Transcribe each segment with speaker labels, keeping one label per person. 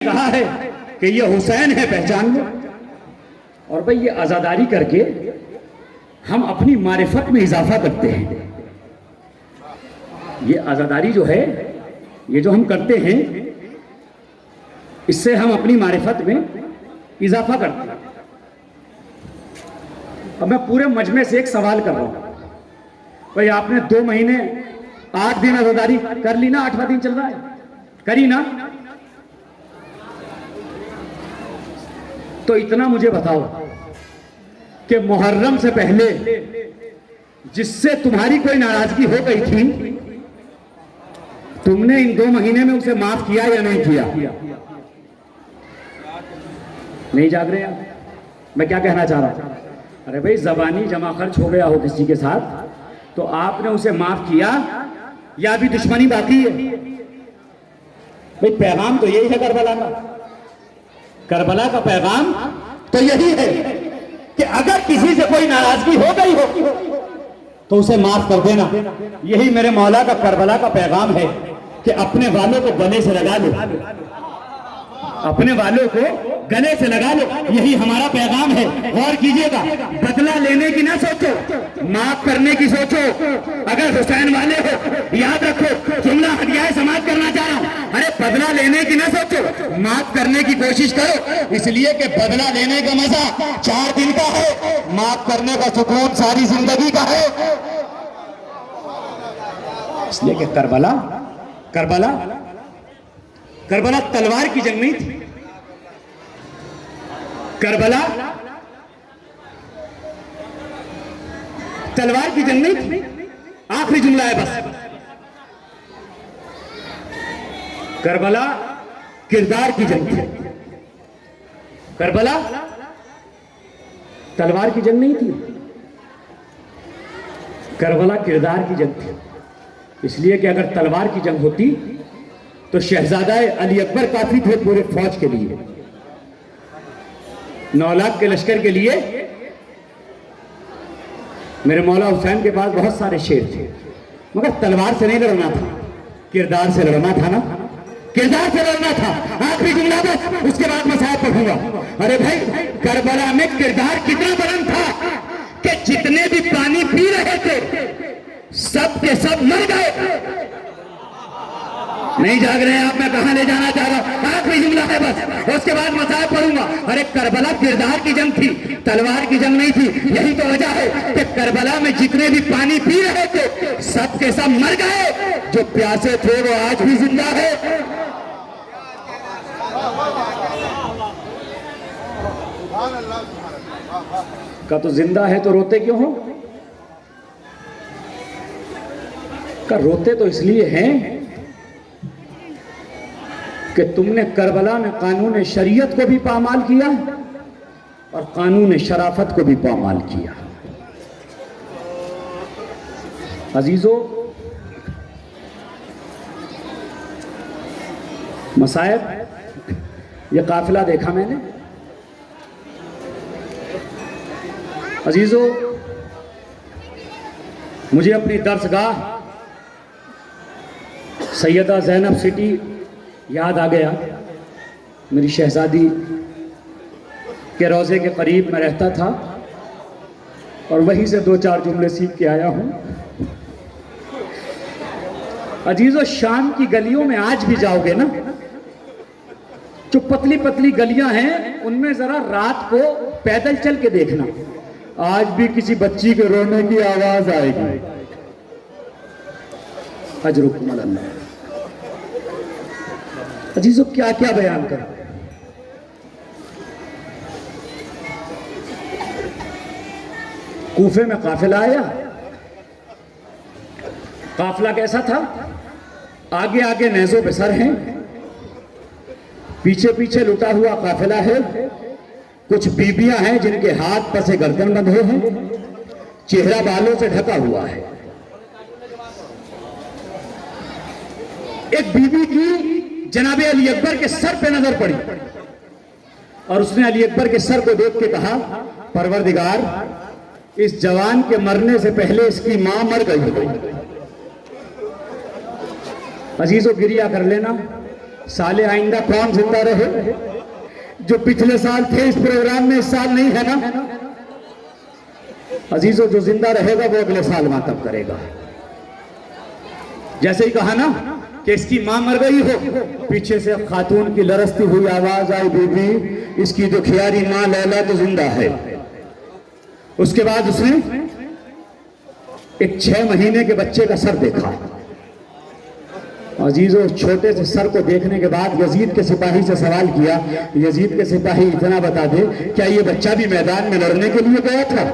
Speaker 1: कहा है कि ये हुसैन है, पहचान लो। और भाई ये आजादारी करके हम अपनी मारिफत में इजाफा करते हैं। ये आजादारी जो है, ये जो हम करते हैं, इससे हम अपनी मारिफत में इजाफा करते हैं। अब मैं पूरे मजमे से एक सवाल कर रहा हूं, भाई आपने 2 महीने 8 दिन आजादारी कर ली ना, 8वां दिन चल रहा है, करी ना? तो इतना मुझे बताओ कि मुहर्रम से पहले जिससे तुम्हारी कोई नाराजगी हो गई थी, तुमने इन 2 महीने में उसे माफ किया या नहीं किया? नहीं जाग रहे आप? मैं क्या कहना चाह रहा हूं? अरे भाई जबानी जमा खर्च हो गया हो किसी के साथ, तो आपने उसे माफ किया या अभी दुश्मनी बाकी है? भाई पैगाम तो यही है करबला का। करबला का पैगाम तो यही है कि अगर किसी से कोई नाराजगी हो गई हो तो उसे माफ कर देना। यही मेरे मौला का करबला का पैगाम है कि अपने वालों को गले से लगा लो, अपने वालों को गले से लगा लो। यही हमारा पैगाम है। गौर कीजिएगा, बदला लेने की ना सोचो, माफ करने की सोचो। अगर हुसैन वाले हो, याद रखो, जुमला हदिया समाज करना चाह रहा हूं। अरे बदला लेने की ना सोचो, माफ करने की कोशिश करो। इसलिए कि बदला लेने का मजा 4 दिन का है, माफ करने का सुकून सारी जिंदगी का है। इसलिए कि करबला करबला करबला तलवार की जंग नहीं थी। करबला तलवार की जंग नहीं थी। आखिरी जुमला है बस, करबला किरदार की जंग थी। करबला तलवार की जंग नहीं थी, करबला किरदार की जंग थी। इसलिए कि अगर तलवार की जंग होती तो शहजादा अली अकबर काफी थे पूरे फौज के लिए, 9 लाख के लश्कर के लिए। मेरे मौला हुसैन के पास बहुत सारे शेर थे, मगर तलवार से नहीं लड़ना था, किरदार से लड़ना था ना, किरदार से लड़ना था। आखिरी जुमला बस, उसके बाद मैं साहब पढ़ूंगा। अरे भाई करबला में किरदार कितना बुलंद था कि जितने भी पानी पी रहे थे सब के सब मर गए। नहीं जाग रहे हैं आप? मैं कहां ले जाना चाह रहा हूं? आखिरी जुमला है बस, उसके बाद मसाइब पढ़ूंगा। अरे करबला किरदार की जंग थी, तलवार की जंग नहीं थी। यही तो वजह है कि करबला में जितने भी पानी पी रहे थे सब के सब मर गए। जो प्यासे थे वो आज भी जिंदा है। का तो जिंदा है तो रोते क्यों हो? का रोते तो इसलिए हैं कि तुमने करबला में कानून शरीयत को भी पामाल किया और कानून शराफत को भी पामाल किया। अजीजों, मसायब, ये काफिला देखा मैंने। अजीजों, मुझे अपनी दर्सगाह सैयदा ज़ैनब सिटी याद आ गया। मेरी शहजादी के रोज़े के करीब मैं रहता था और वहीं से 2-4 जुमले सीख के आया हूं। अजीजों, शाम की गलियों में आज भी जाओगे ना, जो पतली पतली गलियां हैं उनमें जरा रात को पैदल चल के देखना, आज भी किसी बच्ची के रोने की आवाज आएगी। अजरुकुम अल्लाह। अजीजों, क्या क्या बयान करें। कूफे में काफिला आया। काफिला कैसा था? आगे आगे नेज़ों पे सर हैं, पीछे पीछे लुटा हुआ काफिला है। कुछ बीबियां हैं जिनके हाथ पर से गर्दन बंधे हैं, चेहरा बालों से ढका हुआ है। एक बीबी की जनाबे अली अकबर के सर पे नजर पड़ी और उसने अली अकबर के सर को देख के कहा, परवरदिगार, इस जवान के मरने से पहले इसकी मां मर गई। अजीजों, गिरिया कर लेना, साले आइंदा कौन जिंदा रहे? जो पिछले साल थे इस प्रोग्राम में, इस साल नहीं है ना। अजीजों, जो जिंदा रहेगा वो अगले साल मातम करेगा। जैसे ही कहा ना कि इसकी मां मर गई हो, पीछे से खातून की लरसती हुई आवाज आई, बीबी इसकी दुखियारी मां लैला तो जिंदा है। उसके बाद उसने एक 6 महीने के बच्चे का सर देखा। अजीजों, छोटे से सर को देखने के बाद यजीद के सिपाही से सवाल किया, यजीद के सिपाही इतना बता दे, क्या ये बच्चा भी मैदान में लड़ने के लिए गया था?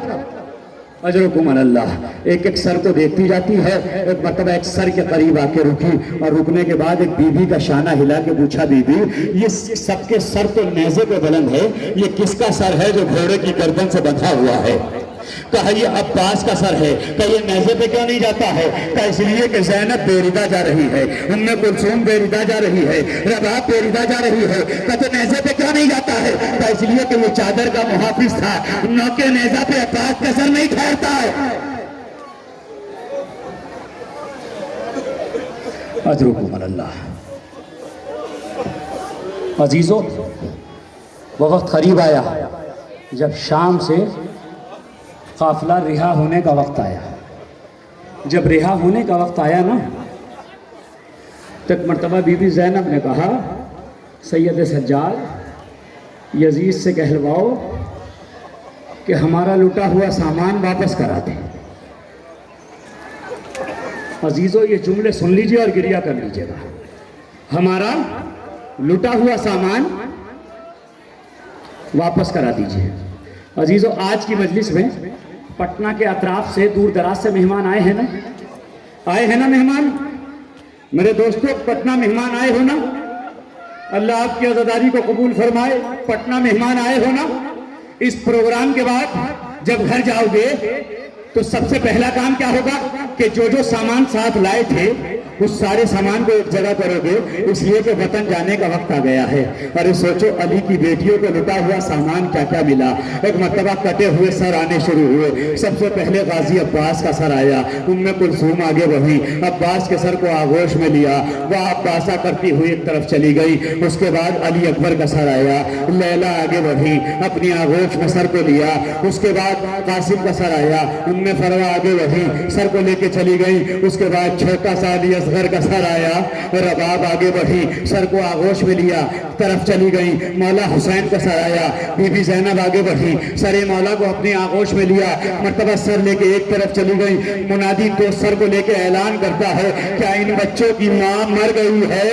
Speaker 1: अजरुकुम अल्लाह। एक एक सर को देखती जाती है। एक मतलब एक सर के करीब आके रुकी और रुकने के बाद एक बीबी का शाना हिला के पूछा, बीबी ये सबके सर तो नेज़े पे बुलंद है, ये किसका सर है जो घोड़े की गर्दन से बंधा हुआ है? कहा ये अब्बास का सर है। कहा ये नेज़े पे क्यों नहीं जाता है? कहा इसलिए कि ज़ैनब बेरिदा जा रही है, उम्मे कुलसूम बेरिदा जा रही है, रबाब बेरिदा जा रही है। कहा तो नेज़े पे क्यों नहीं जाता है? कहा इसलिए कि वो चादर का मुहाफिज था, नौके नेज़ा पे अब्बास का सर नहीं ठहरता है। अजरुकुम अल्लाह। अजीजों, वो वक्त करीब आया जब शाम से काफिला रिहा होने का वक्त आया। जब रिहा होने का वक्त आया ना, तो एक मरतबा बीबी ज़ैनब ने कहा, सैयद सज्जाद, यजीद से कहलवाओ कि हमारा लुटा हुआ सामान वापस करा दे। अजीज़ों, ये जुमले सुन लीजिए और गिरिया कर लीजिएगा। हमारा लुटा हुआ सामान वापस करा दीजिए। अजीज़ों, आज की मजलिस में पटना के अतराफ से, दूर दराज से मेहमान आए हैं ना? आए हैं ना मेहमान? मेरे दोस्तों, पटना मेहमान आए हो ना? अल्लाह आपकी अज़ादारी को कबूल फरमाए। पटना मेहमान आए हो ना? इस प्रोग्राम के बाद जब घर जाओगे तो सबसे पहला काम क्या होगा कि जो जो सामान साथ लाए थे उस सारे सामान को एक जगह करोगे, इसलिए कि वतन जाने का वक्त आ गया है। अरे सोचो, अली की बेटियों को लुटा हुआ सामान क्या क्या मिला। एक मरतबा कटे हुए सर आने शुरू हुए। सबसे पहले गाजी अब्बास का सर आया, उम्मे कुलसूम आगे बढ़ी, अब्बास के सर को आगोश में लिया, वह अब्बासा करती हुई एक तरफ चली गई। उसके बाद अली अकबर का सर आया, लैला आगे बढ़ी, अपनी आगोश में सर को लिया। उसके बाद कासिम का सर आया, उम्मे फरवा आगे बढ़ी, सर को लेके चली गई। उसके बाद छोटा सा अली असगर का सर आया, रबाब आगे बढ़ी, सर को आगोश में लिया, तरफ चली गई। मौला हुसैन का सर आया, बीबी ज़ैनब आगे बढ़ी, सरे मौला को अपने आगोश में लिया, मर्तबा सर लेके एक तरफ चली गई। मुनादी तो सर को लेके ऐलान करता है, क्या इन बच्चों की मां मर गई है?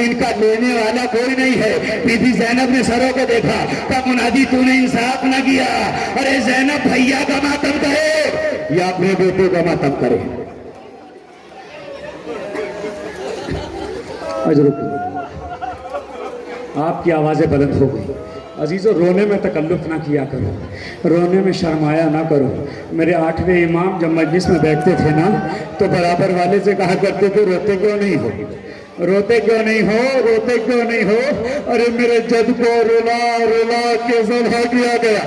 Speaker 1: इनका लेने वाला कोई नहीं है। बीबी ज़ैनब ने सरों को देखा, कहा मुनादी तूने इंसाफ न किया। अरे ज़ैनब भैया का मातम करे या अपने बेटे का मातम करे? आपकी आवाज़ें बुलंद हो गई। अजीज़ों, रोने में तकल्लुफ़ ना किया करो, रोने में शर्माया ना करो। मेरे 8वें इमाम जब मजलिस में बैठते थे ना, तो बराबर वाले से कहा करते थे, रोते क्यों नहीं हो, रोते क्यों नहीं हो, रोते क्यों नहीं हो? अरे मेरे जद को रुला रुला के ज़बह किया गया।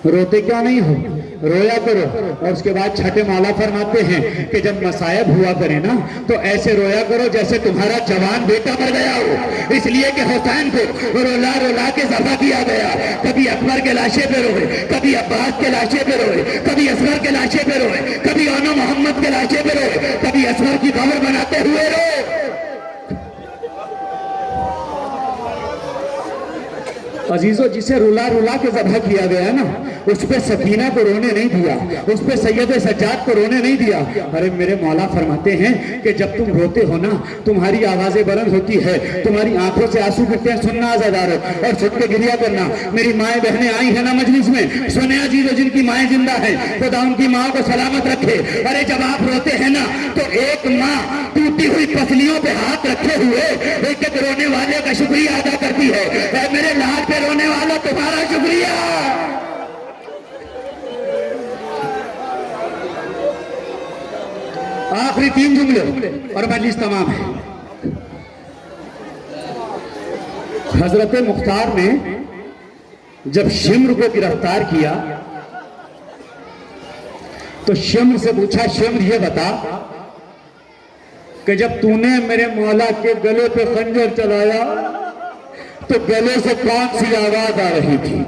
Speaker 1: रोते क्यों नहीं हो, रोया करो। और उसके बाद छठे मौला फरमाते हैं कि जब मसायब हुआ करे ना, तो ऐसे रोया करो जैसे तुम्हारा जवान बेटा मर गया हो। इसलिए कि हुसैन को रोला रोला के ज़बह किया गया। कभी अकबर के लाशे पे रोए, कभी अब्बास के लाशे पे रोए, कभी असगर के लाशे पे रोए, कभी ओनो मोहम्मद के लाशे पे रोए, कभी असगर की कब्र बनाते हुए रोए। अजीजों, जिसे रुला रुला के ज़बह किया गया ना, उस पे सकीना को रोने नहीं दिया, उस पे सैयद सज्जाद को रोने नहीं दिया। अरे मेरे मौला फरमाते हैं कि जब तुम रोते हो ना, तुम्हारी आवाज़ें बुलंद होती है, तुम्हारी आंखों से आंसू गिरते हैं, सुनना आज़ादार और सुन के गिरिया करना। मेरी माएँ बहनें आई है ना मजलिस में, सुने अजीजों, जिनकी माएँ जिंदा है, खुदा उनकी माँ को सलामत रखे। अरे जब आप रोते हैं ना, तो एक माँ टूटी हुई पसलियों पे हाथ रखे हुए एक एक रोने वाले का शुक्रिया अदा करती है। मेरे लाल पे रोने वालों, तुम्हारा शुक्रिया। आखिरी 3 जुमले और मजलिस तमाम है। हजरत मुख्तार ने जब शिम्र को गिरफ्तार किया तो शिम्र से पूछा, शिम्र ये बता
Speaker 2: कि जब तूने मेरे मौला के गले पे खंजर चलाया तो गले से कौन सी आवाज आ रही थी?